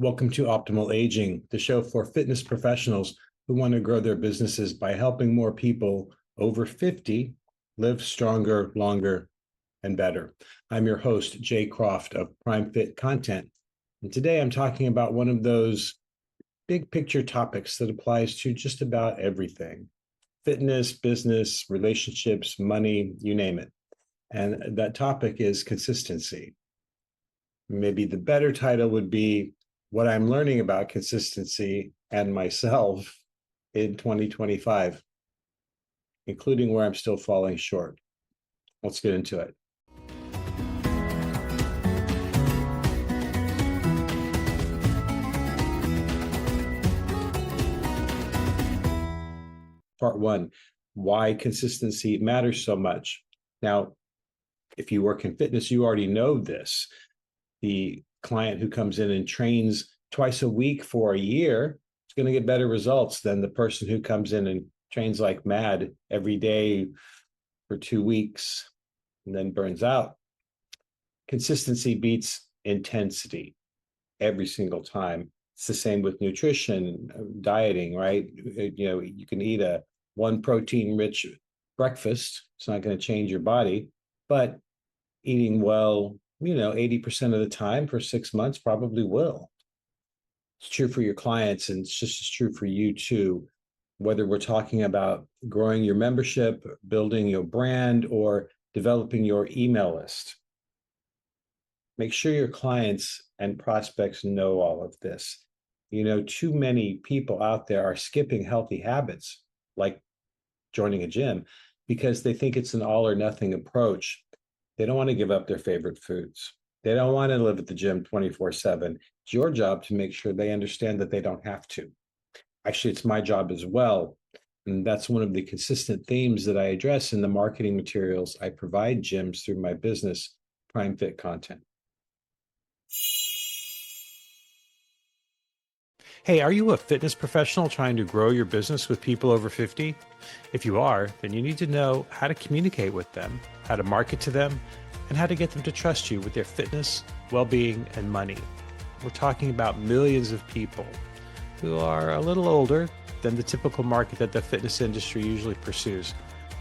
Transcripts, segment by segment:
Welcome to Optimal Aging, the show for fitness professionals who want to grow their businesses by helping more people over 50 live stronger, longer, and better. I'm your host, Jay Croft of Prime Fit Content. And today I'm talking about one of those big picture topics that applies to just about everything: fitness, business, relationships, money, you name it. And that topic is consistency. Maybe the better title would be what I'm learning about consistency and myself in 2025, including where I'm still falling short. Let's get into it. Part one, why consistency matters so much. Now, if you work in fitness, you already know this. The client who comes in and trains twice a week for a year is going to get better results than the person who comes in and trains like mad every day for 2 weeks and then burns out. Consistency beats intensity every single time. It's the same with nutrition, dieting, right? You can eat a one protein rich breakfast. It's not going to change your body, but eating well, 80% of the time for 6 months probably will. It's true for your clients, and it's just as true for you too, whether we're talking about growing your membership, building your brand, or developing your email list. Make sure your clients and prospects know all of this. Too many people out there are skipping healthy habits, like joining a gym, because they think it's an all or nothing approach. They don't want to give up their favorite foods. They don't want to live at the gym 24/7. It's your job to make sure they understand that they don't have to. Actually, it's my job as well. And that's one of the consistent themes that I address in the marketing materials I provide gyms through my business, Prime Fit Content. Hey, are you a fitness professional trying to grow your business with people over 50? If you are, then you need to know how to communicate with them, how to market to them, and how to get them to trust you with their fitness, well-being, and money. We're talking about millions of people who are a little older than the typical market that the fitness industry usually pursues.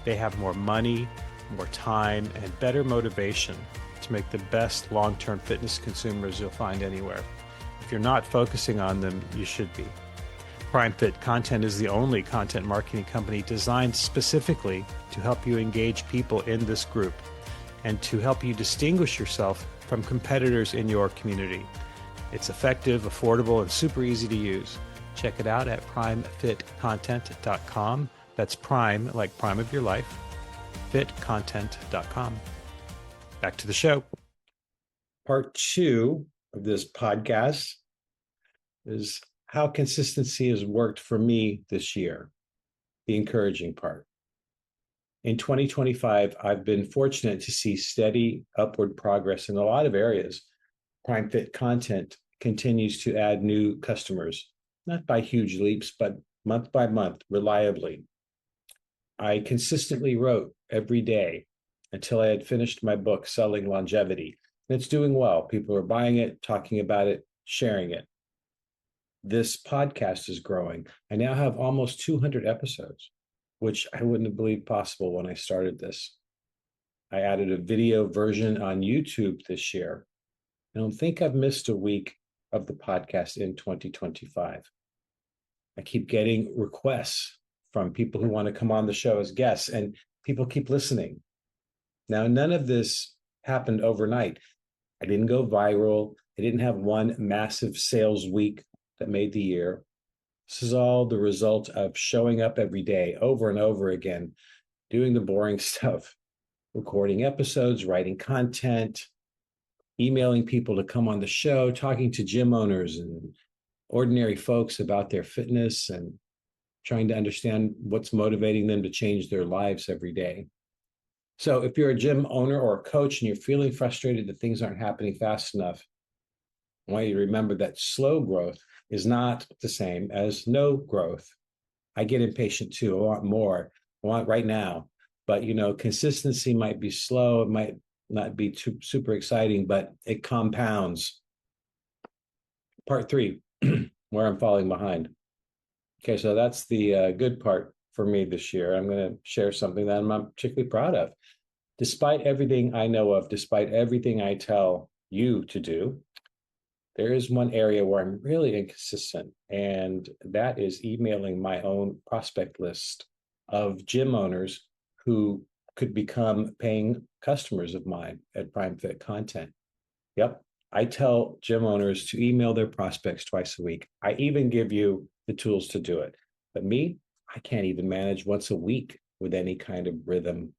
They have more money, more time, and better motivation to make the best long-term fitness consumers you'll find anywhere. If you're not focusing on them, you should be. Prime Fit Content is the only content marketing company designed specifically to help you engage people in this group and to help you distinguish yourself from competitors in your community. It's effective, affordable, and super easy to use. Check it out at primefitcontent.com. That's prime, like prime of your life, fitcontent.com. Back to the show. Part two of this podcast is how consistency has worked for me this year, the encouraging part. In 2025, I've been fortunate to see steady upward progress in a lot of areas. Prime Fit Content continues to add new customers, not by huge leaps, but month by month, reliably. I consistently wrote every day until I had finished my book, Selling Longevity. And it's doing well. People are buying it, talking about it, sharing it. This podcast is growing. I now have almost 200 episodes, which I wouldn't have believed possible when I started this. I added a video version on YouTube this year. I don't think I've missed a week of the podcast in 2025. I keep getting requests from people who want to come on the show as guests, and people keep listening. Now, none of this happened overnight. I didn't go viral. I didn't have one massive sales week that made the year. This is all the result of showing up every day, over and over again, doing the boring stuff, recording episodes, writing content, emailing people to come on the show, talking to gym owners and ordinary folks about their fitness and trying to understand what's motivating them to change their lives every day. So if you're a gym owner or a coach and you're feeling frustrated that things aren't happening fast enough, I want you to remember that slow growth is not the same as no growth. I get impatient too. I want more. I want right now. But, consistency might be slow. It might not be too super exciting, but it compounds. Part three, where I'm falling behind. Okay, so that's the good part for me this year. I'm going to share something that I'm not particularly proud of. Despite everything I know of, despite everything I tell you to do, there is one area where I'm really inconsistent, and that is emailing my own prospect list of gym owners who could become paying customers of mine at Prime Fit Content. Yep. I tell gym owners to email their prospects twice a week. I even give you the tools to do it. But me, I can't even manage once a week with any kind of rhythm.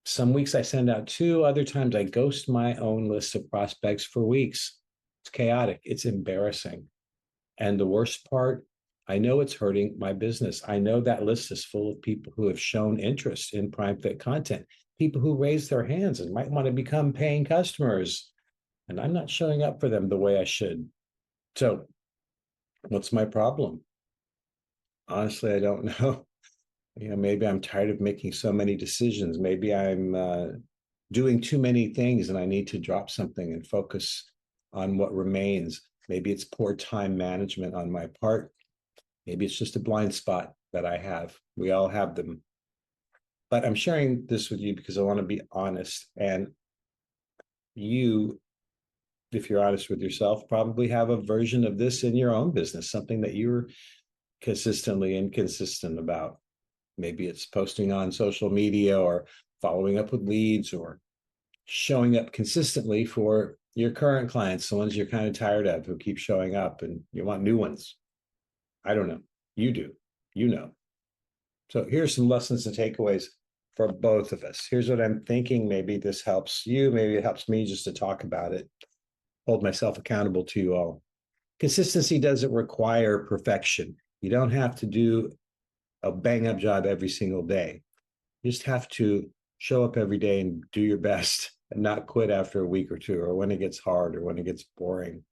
Some weeks I send out two, other times I ghost my own list of prospects for weeks. It's chaotic, it's embarrassing. And the worst part, I know it's hurting my business. I know that list is full of people who have shown interest in Prime Fit Content, people who raise their hands and might want to become paying customers. And I'm not showing up for them the way I should. So, what's my problem? Honestly, I don't know. Maybe I'm tired of making so many decisions. Maybe I'm doing too many things and I need to drop something and focus on what remains. Maybe it's poor time management on my part. Maybe it's just a blind spot that I have. We all have them. But I'm sharing this with you because I want to be honest. And you, if you're honest with yourself, probably have a version of this in your own business, something that you're consistently inconsistent about. Maybe it's posting on social media or following up with leads or showing up consistently for your current clients, the ones you're kind of tired of who keep showing up and you want new ones. I don't know. You do. You know. So here's some lessons and takeaways for both of us. Here's what I'm thinking. Maybe this helps you. Maybe it helps me just to talk about it, hold myself accountable to you all. Consistency doesn't require perfection. You don't have to do a bang up job every single day. You just have to show up every day and do your best and not quit after a week or two or when it gets hard or when it gets boring.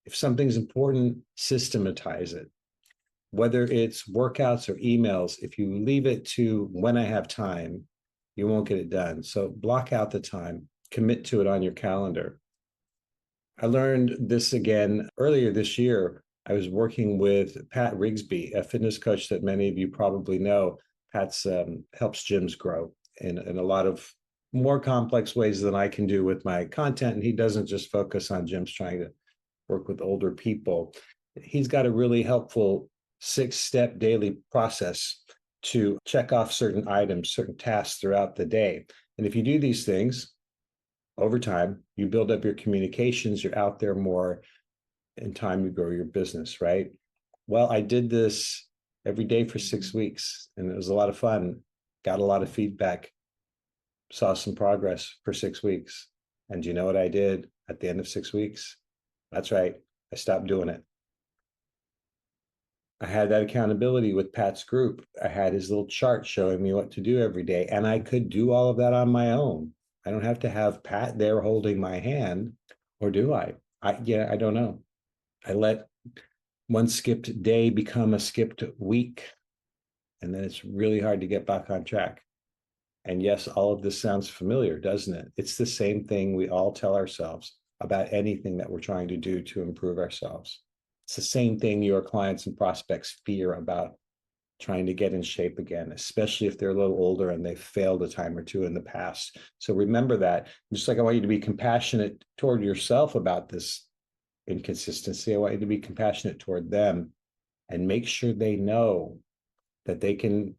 If something's important, systematize it. Whether it's workouts or emails, if you leave it to when I have time, you won't get it done. So block out the time, commit to it on your calendar. I learned this again earlier this year. I was working with Pat Rigsby, a fitness coach that many of you probably know. Pat's helps gyms grow in a lot of more complex ways than I can do with my content. And he doesn't just focus on gyms trying to work with older people. He's got a really helpful 6-step daily process to check off certain items, certain tasks throughout the day. And if you do these things over time, you build up your communications, you're out there more, in time you grow your business, right? Well, I did this every day for 6 weeks and it was a lot of fun. Got a lot of feedback, saw some progress for 6 weeks. And do you know what I did at the end of 6 weeks? That's right. I stopped doing it. I had that accountability with Pat's group. I had his little chart showing me what to do every day, and I could do all of that on my own. I don't have to have Pat there holding my hand, or do I? I don't know. I let one skipped day become a skipped week, and then it's really hard to get back on track. And yes, all of this sounds familiar, doesn't it? It's the same thing we all tell ourselves about anything that we're trying to do to improve ourselves. It's the same thing your clients and prospects fear about trying to get in shape again, especially if they're a little older and they've failed a time or two in the past. So remember that. Just like I want you to be compassionate toward yourself about this inconsistency, I want you to be compassionate toward them and make sure they know that they can,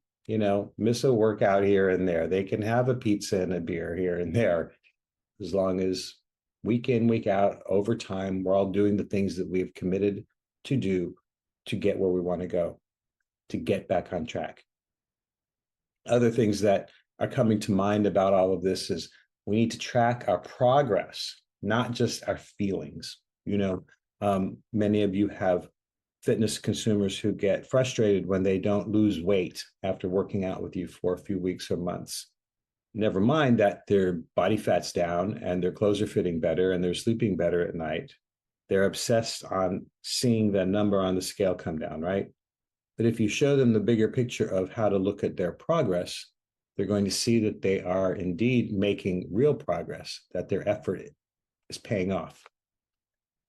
miss a workout here and there. They can have a pizza and a beer here and there, as long as week in, week out, over time, we're all doing the things that we've committed to do to get where we want to go, to get back on track. Other things that are coming to mind about all of this is we need to track our progress, not just our feelings. Many of you have fitness consumers who get frustrated when they don't lose weight after working out with you for a few weeks or months. Never mind that their body fat's down and their clothes are fitting better and they're sleeping better at night. They're obsessed on seeing the number on the scale come down, right? But if you show them the bigger picture of how to look at their progress, they're going to see that they are indeed making real progress, that their effort is paying off.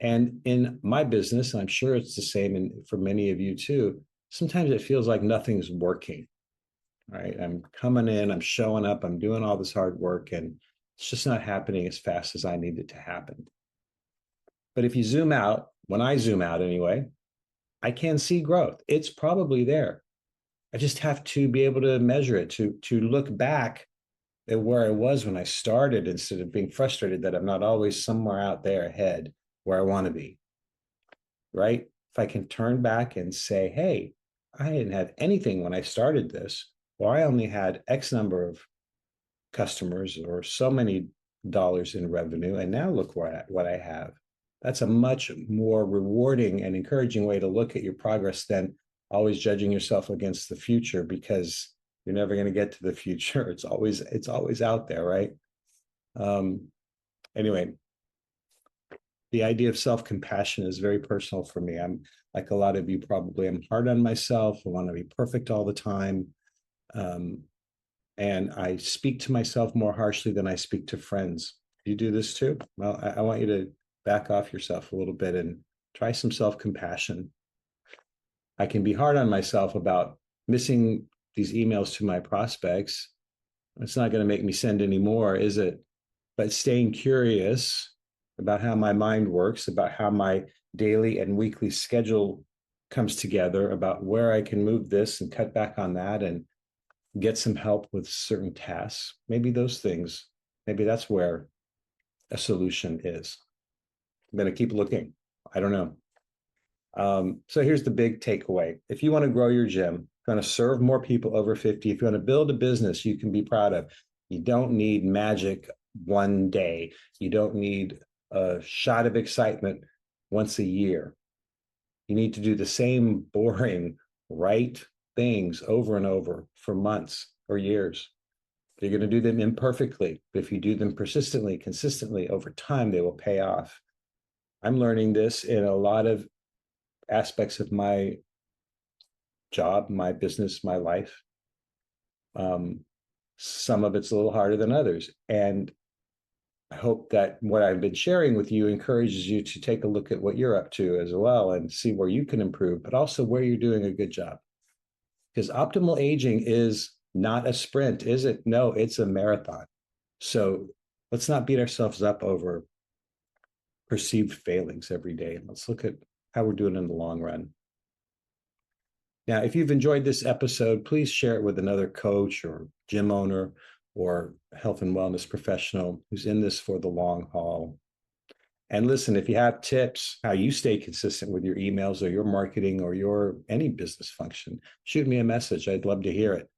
And in my business, and I'm sure it's the same for many of you too, sometimes it feels like nothing's working, right? I'm coming in, I'm showing up, I'm doing all this hard work, and it's just not happening as fast as I need it to happen. But if you zoom out, when I zoom out anyway, I can see growth. It's probably there. I just have to be able to measure it, to look back at where I was when I started instead of being frustrated that I'm not always somewhere out there ahead where I want to be, right? If I can turn back and say, hey, I didn't have anything when I started this, or I only had X number of customers or so many dollars in revenue, and now look what I have. That's a much more rewarding and encouraging way to look at your progress than always judging yourself against the future, because you're never going to get to the future. It's always out there, right? Anyway, the idea of self-compassion is very personal for me. I'm like a lot of you probably. I'm hard on myself. I want to be perfect all the time. And I speak to myself more harshly than I speak to friends. You do this too? Well, I want you to back off yourself a little bit and try some self-compassion. I can be hard on myself about missing these emails to my prospects. It's not going to make me send any more, is it? But staying curious about how my mind works, about how my daily and weekly schedule comes together, about where I can move this and cut back on that and get some help with certain tasks. Maybe those things, maybe that's where a solution is. I'm going to keep looking. I don't know. So here's the big takeaway. If you want to grow your gym, if you want to serve more people over 50, if you want to build a business you can be proud of, you don't need magic one day. You don't need a shot of excitement once a year. You need to do the same boring, right things over and over for months or years. You're going to do them imperfectly, but if you do them persistently, consistently over time, they will pay off. I'm learning this in a lot of aspects of my job, my business, my life. Some of it's a little harder than others. And I hope that what I've been sharing with you encourages you to take a look at what you're up to as well and see where you can improve, but also where you're doing a good job. Because optimal aging is not a sprint, is it? No, it's a marathon. So let's not beat ourselves up over perceived failings every day. Let's look at how we're doing in the long run. Now, if you've enjoyed this episode, please share it with another coach or gym owner or health and wellness professional who's in this for the long haul. And listen, if you have tips how you stay consistent with your emails or your marketing or your any business function, shoot me a message. I'd love to hear it.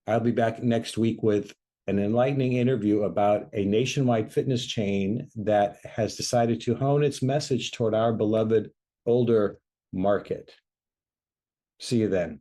I'll be back next week with an enlightening interview about a nationwide fitness chain that has decided to hone its message toward our beloved older market. See you then.